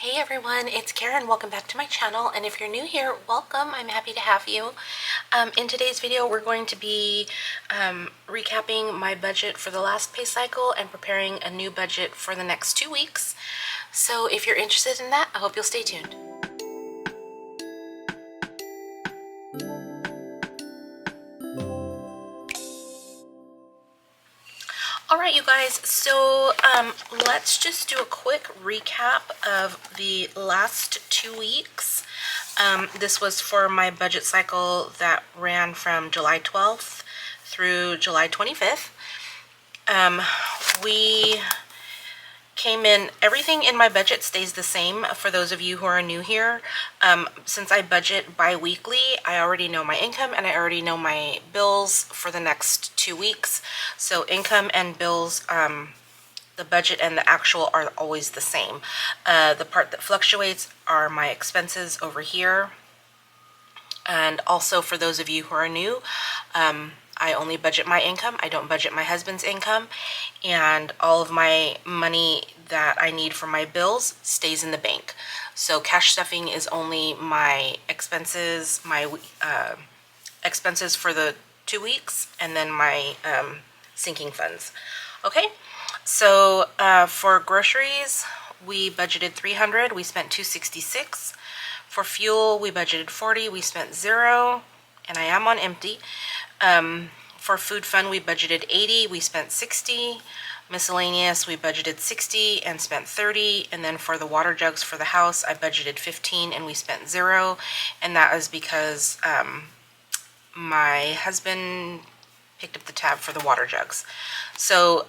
Hey everyone, it's Karen. Welcome back to my channel, and if you're new here, welcome. I'm happy to have you. In today's video, we're going to be recapping my budget for the last pay cycle and preparing a new budget for the next 2 weeks. So if you're interested in that, I hope you'll stay tuned. Alright you guys, so let's just do a quick recap of the last 2 weeks. This was for my budget cycle that ran from July 12th through July 25th. We came in, everything in my budget stays the same for those of you who are new here. Since I budget bi-weekly, I already know my income and I already know my bills for the next 2 weeks. So income and bills, the budget and the actual are always the same. The part that fluctuates are my expenses over here. And also for those of you who are new, I only budget my income. I don't budget my husband's income, and all of my money that I need for my bills stays in the bank. So cash stuffing is only my expenses, expenses for the 2 weeks, and then my sinking funds. Okay, so for groceries, we budgeted $300. We spent $266. For fuel, we budgeted $40. We spent $0, and I am on empty. For food fund, we budgeted $80. We spent $60. Miscellaneous, we budgeted $60 and spent $30. And then for the water jugs for the house, I budgeted $15 and we spent $0. And that is because my husband picked up the tab for the water jugs. So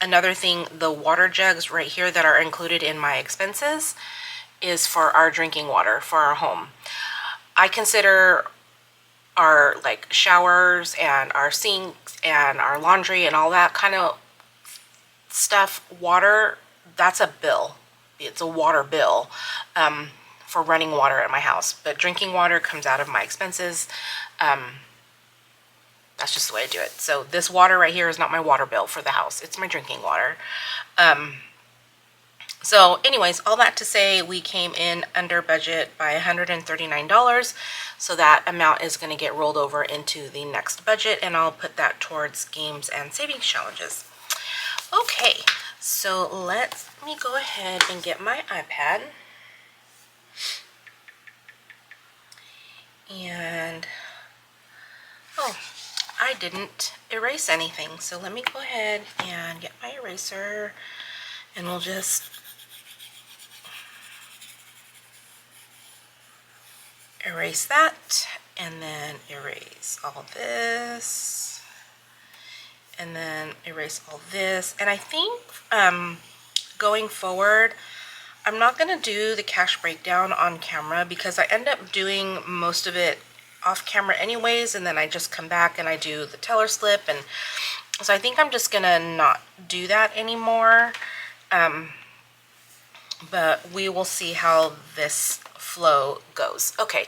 another thing, the water jugs right here that are included in my expenses is for our drinking water for our home. I consider our like showers and our sinks and our laundry and all that kind of stuff, water, that's a bill. It's a water bill for running water at my house. But drinking water comes out of my expenses. That's just the way I do it. So this water right here is not my water bill for the house. It's my drinking water. So anyways, all that to say, we came in under budget by $139. So that amount is going to get rolled over into the next budget, and I'll put that towards games and savings challenges. Okay, so let me go ahead and get my iPad. And, oh, I didn't erase anything. So let me go ahead and get my eraser, and we'll just erase that, and then erase all this, and then erase all this. And I think going forward, I'm not going to do the cash breakdown on camera because I end up doing most of it off camera anyways, and then I just come back and I do the teller slip, and so I think I'm just going to not do that anymore. But we will see how this flow goes. Okay,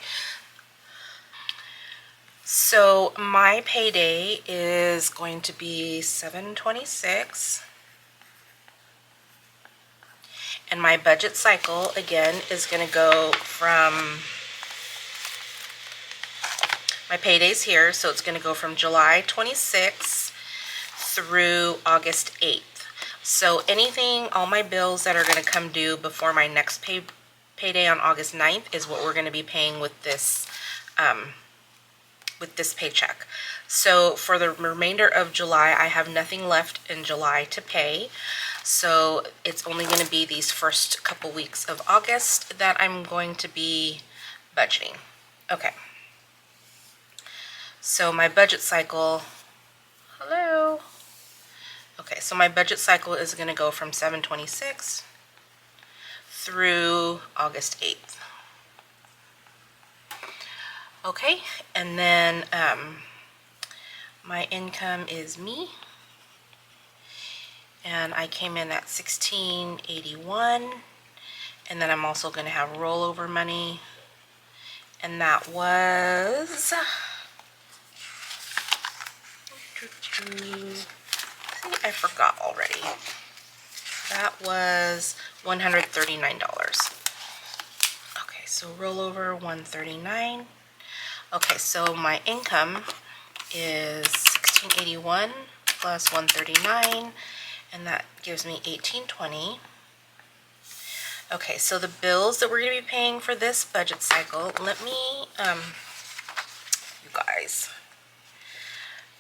so my payday is going to be $726, and my budget cycle again is going to go from my paydays here, so it's going to go from July 26th through August 8th. So anything, all my bills that are going to come due before my next payday on August 9th is what we're going to be paying with this paycheck. So for the remainder of July, I have nothing left in July to pay. So it's only going to be these first couple weeks of August that I'm going to be budgeting. Okay. So my budget cycle, hello. Okay, so my budget cycle is going to go from 7/26 through August 8th. Okay, and then my income is me, and I came in at $16.81, and then I'm also going to have rollover money, and that was I forgot already. That was $139. Okay, so rollover 139. Okay, so my income is 1681 plus 139, and that gives me 1820. Okay, so the bills that we're going to be paying for this budget cycle, let me, you guys,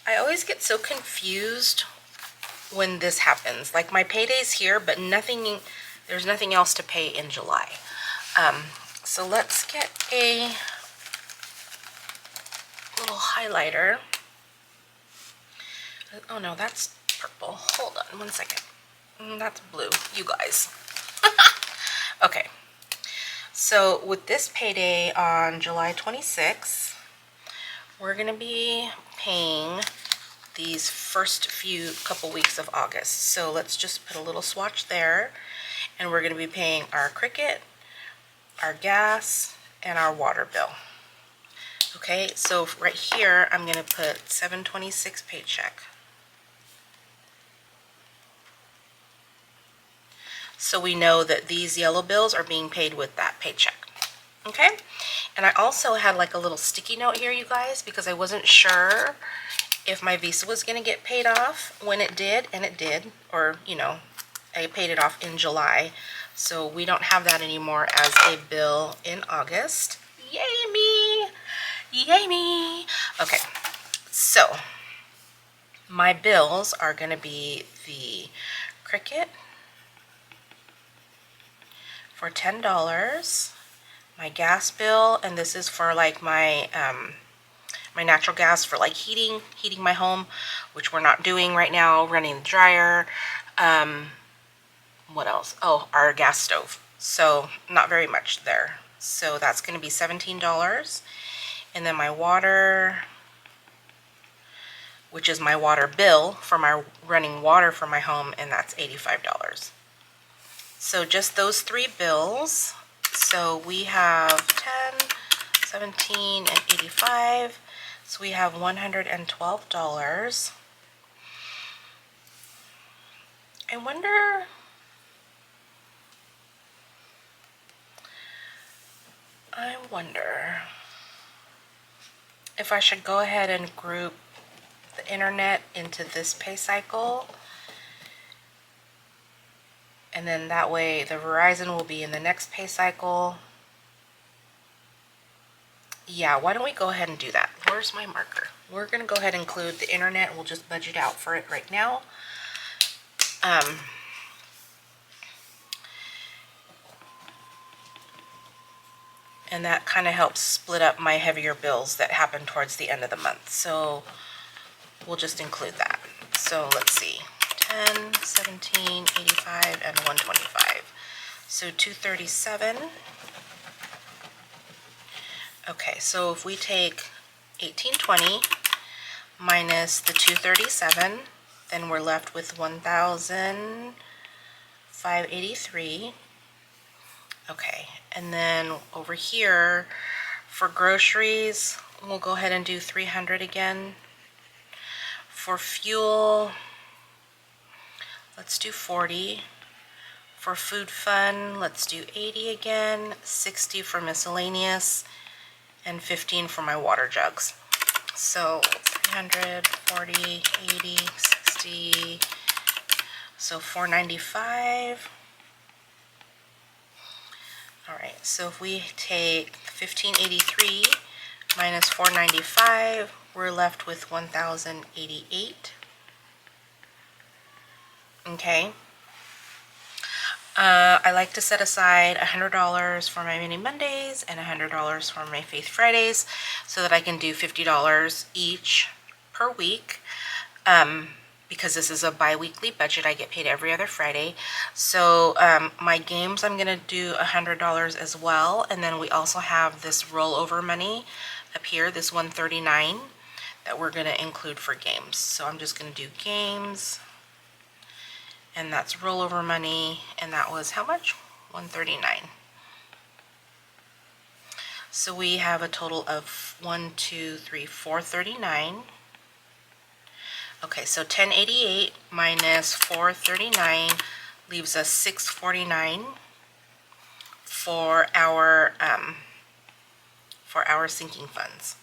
I always get so confused when this happens. Like my payday's here, but there's nothing else to pay in July. So let's get a little highlighter. Oh no, that's purple. Hold on one second. That's blue, you guys. Okay, so with this payday on July 26th, we're gonna be paying these first couple weeks of August. So let's just put a little swatch there, and we're gonna be paying our Cricket, our gas, and our water bill. Okay, so right here, I'm gonna put 7/26 paycheck. So we know that these yellow bills are being paid with that paycheck. Okay, and I also had like a little sticky note here, you guys, because I wasn't sure if my Visa was going to get paid off when it did, and it did, or you know, I paid it off in July, so we don't have that anymore as a bill in August. Yay me! Yay me! Okay, so my bills are going to be the Cricket for $10, my gas bill, and this is for like my my natural gas for like heating my home, which we're not doing right now, running the dryer. What else? Oh, our gas stove. So not very much there. So that's going to be $17. And then my water, which is my water bill for my running water for my home, and that's $85. So just those three bills. So we have 10, 17, and 85. So we have $112. I wonder if I should go ahead and group the internet into this pay cycle, and then that way the Verizon will be in the next pay cycle. Yeah, why don't we go ahead and do that? Where's my marker? We're gonna go ahead and include the internet. We'll just budget out for it right now. And that kind of helps split up my heavier bills that happen towards the end of the month. So we'll just include that. So let's see, 10, 17, 85, and 125. So 237. Okay, so if we take 1820 minus the 237, then we're left with 1,583. Okay, and then over here for groceries, we'll go ahead and do 300 again. For fuel, let's do 40. For food fund, let's do 80 again, 60 for miscellaneous, and 15 for my water jugs. So 300, 40, 80, 60, so 495. All right, so if we take 1583 minus 495, we're left with 1,088. Okay. I like to set aside $100 for my Mini Mondays and $100 for my Faith Fridays so that I can do $50 each per week. Because this is a bi-weekly budget, I get paid every other Friday. So my games, I'm gonna do $100 as well, and then we also have this rollover money up here, this 139, that we're gonna include for games. So I'm just gonna do games, and that's rollover money, and that was how much? 139. So we have a total of 439. Okay, so 1088 minus 439 leaves us $649 for our sinking funds.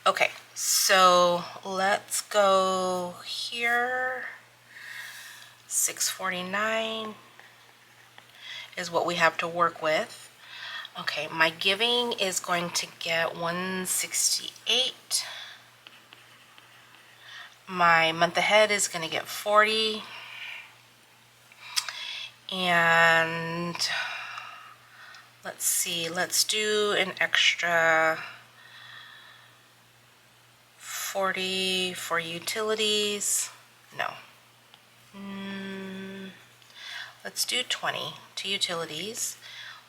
Okay, so let's go here. $649 is what we have to work with. Okay, my giving is going to get $168. My month ahead is going to get $40. And let's see, let's do an extra $40 for utilities. No. Let's do $20 to utilities.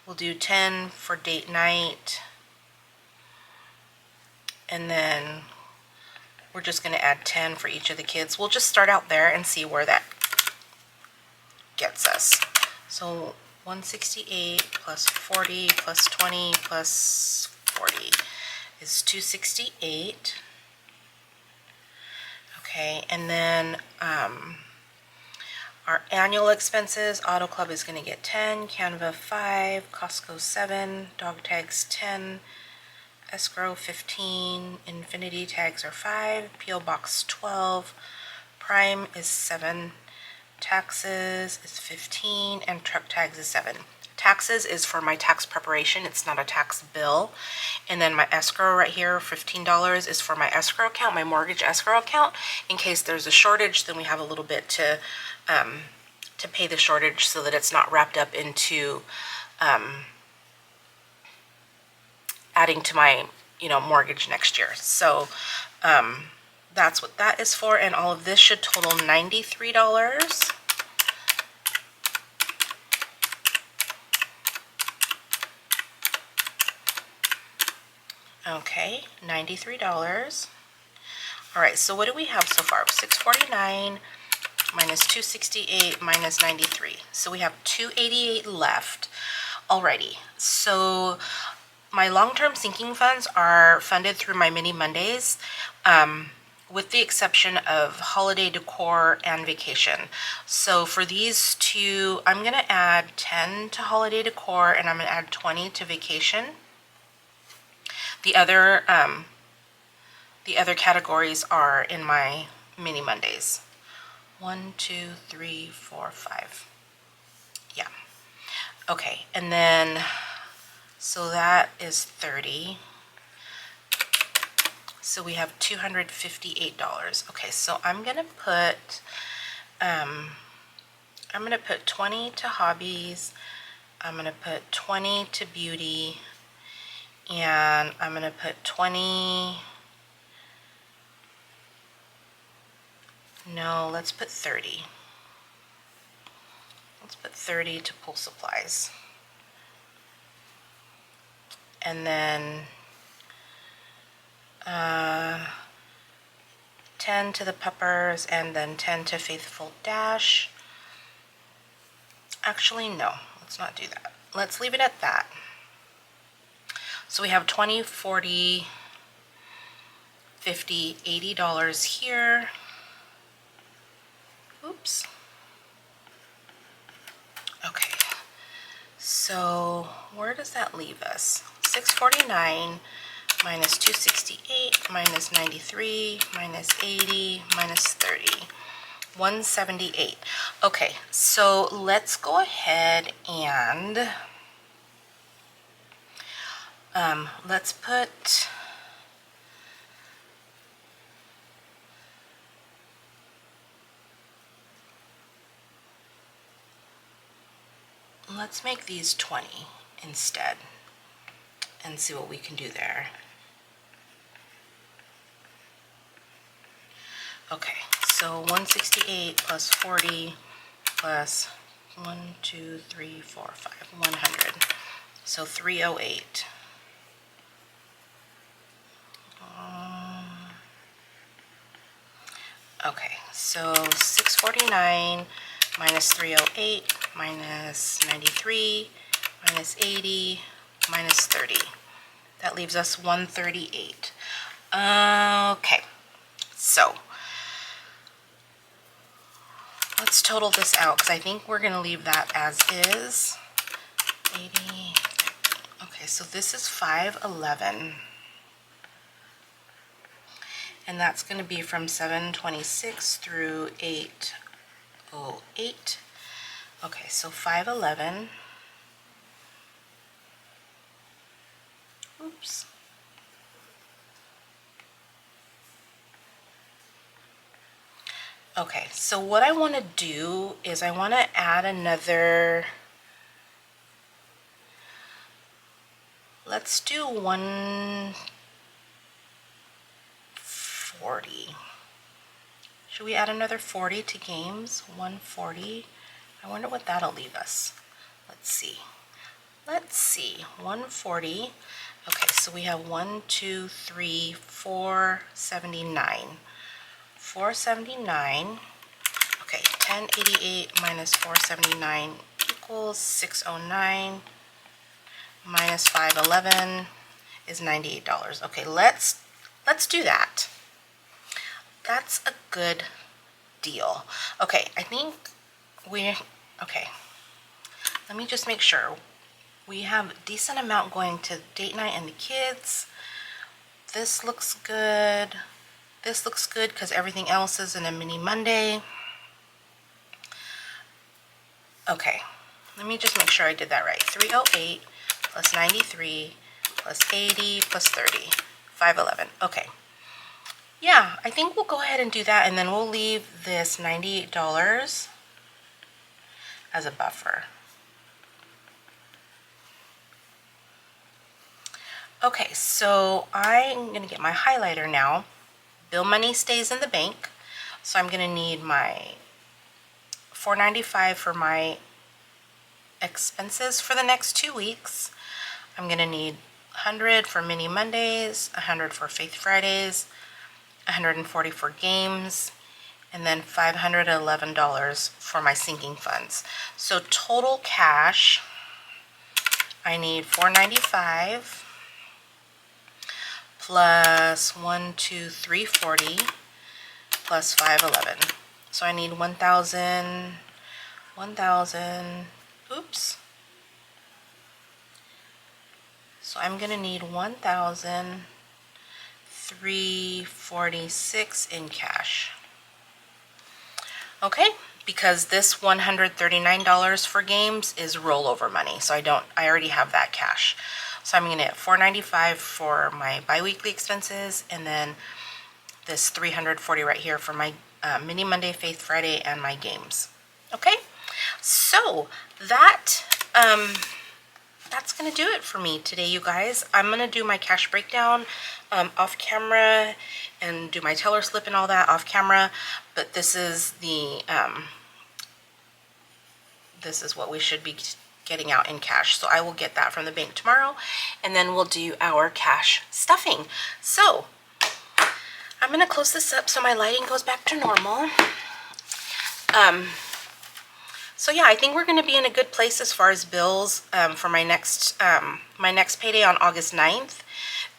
We'll do $10 for date night. And then we're just going to add $10 for each of the kids. We'll just start out there and see where that gets us. So 168 plus 40 plus 20 plus 40 is 268. Okay, and then our annual expenses, Auto Club is going to get 10, Canva 5, Costco 7, dog tags 10, escrow 15, infinity tags are 5, PO Box 12, Prime is 7, taxes is 15, and truck tags is 7. Taxes is for my tax preparation, it's not a tax bill. And then my escrow right here, $15, is for my escrow account, my mortgage escrow account. In case there's a shortage, then we have a little bit to pay the shortage so that it's not wrapped up into adding to my mortgage next year. So that's what that is for, and all of this should total $93. Okay, $93. All right, so what do we have so far? 649 minus 268 minus 93. So we have 288 left. Alrighty, so my long-term sinking funds are funded through my Mini Mondays, with the exception of holiday decor and vacation. So for these two, I'm going to add 10 to holiday decor and I'm going to add 20 to vacation. The other categories are in my Mini Mondays. 1, 2, 3, 4, 5. Yeah. Okay, and then so that is 30. So we have $258. Okay, so I'm gonna put 20 to hobbies. I'm gonna put 20 to beauty, and I'm gonna put 20. No, let's put 30. Let's put 30 to pool supplies. And then 10 to the Peppers, and then 10 to Faithful Dash. Actually, no, let's not do that. Let's leave it at that. So we have 20, 40, 50, $80 here. Oops. Okay. So where does that leave us? 649 minus 268 minus 93 minus 80 minus 30. 178. Okay, so let's go ahead and let's make these 20 instead and see what we can do there. Okay, so 168 plus 40 plus 1, 2, 3, 4, 5, 100. So 308. Okay, so 649 minus 308 minus 93 minus 80 minus 30. That leaves us 138. Okay, so let's total this out because I think we're going to leave that as is. 80. Okay, so this is 511. And that's going to be from 726 through 808. Okay, so 511. Oops. Okay, so what I want to do is I want to add another, let's do 140. Should we add another 40 to games? 140. I wonder what that'll leave us. Let's see. Let's see. 140. Okay, so we have 1, 2, 3, 479. 479. Okay, 1088 minus 479 equals 609 minus 511 is $98. Okay, let's do that. That's a good deal. Okay, I think okay. Let me just make sure. We have a decent amount going to date night and the kids. This looks good. This looks good because everything else is in a mini Monday. Okay, let me just make sure I did that right. 308 plus 93 plus 80 plus 30. 511. Okay. Yeah, I think we'll go ahead and do that, and then we'll leave this $98 as a buffer. Okay, so I'm going to get my highlighter now. Bill money stays in the bank, so I'm going to need my $4.95 for my expenses for the next 2 weeks. I'm going to need $100 for mini Mondays, $100 for Faith Fridays, $140 for games, and then $511 for my sinking funds. So total cash, I need $4.95 plus 340 plus 511. So I need 1,000, oops. So I'm gonna need 1,346 in cash. Okay, because this $139 for games is rollover money, so I already have that cash. So I'm gonna get $4.95 for my biweekly expenses, and then this $340 right here for my mini Monday, Faith Friday, and my games. Okay, so that's gonna do it for me today, you guys. I'm gonna do my cash breakdown off camera and do my teller slip and all that off camera, but this is the this is what we should be getting out in cash. So I will get that from the bank tomorrow, and then we'll do our cash stuffing. So I'm gonna close this up so my lighting goes back to normal. So yeah, I think we're gonna be in a good place as far as bills for my next payday on August 9th.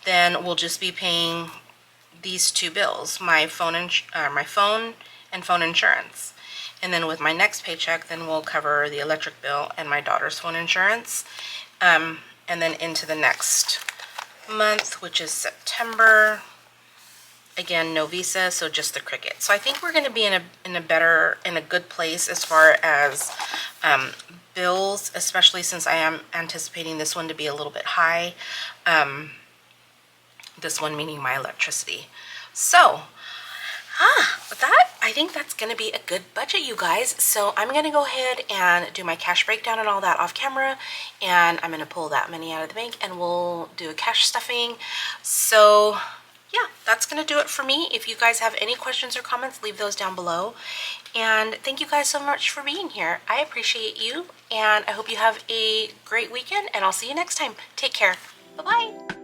Then we'll just be paying these two bills, my phone and phone insurance. And then with my next paycheck, then we'll cover the electric bill and my daughter's phone insurance. And then into the next month, which is September. Again, no visa, so just the Cricket. So I think we're going to be in a good place as far as bills, especially since I am anticipating this one to be a little bit high. This one meaning my electricity. So with that, I think that's going to be a good budget, you guys. So I'm going to go ahead and do my cash breakdown and all that off camera, and I'm going to pull that money out of the bank and we'll do a cash stuffing. So yeah, that's going to do it for me. If you guys have any questions or comments, leave those down below. And thank you guys so much for being here. I appreciate you, and I hope you have a great weekend, and I'll see you next time. Take care. Bye-bye.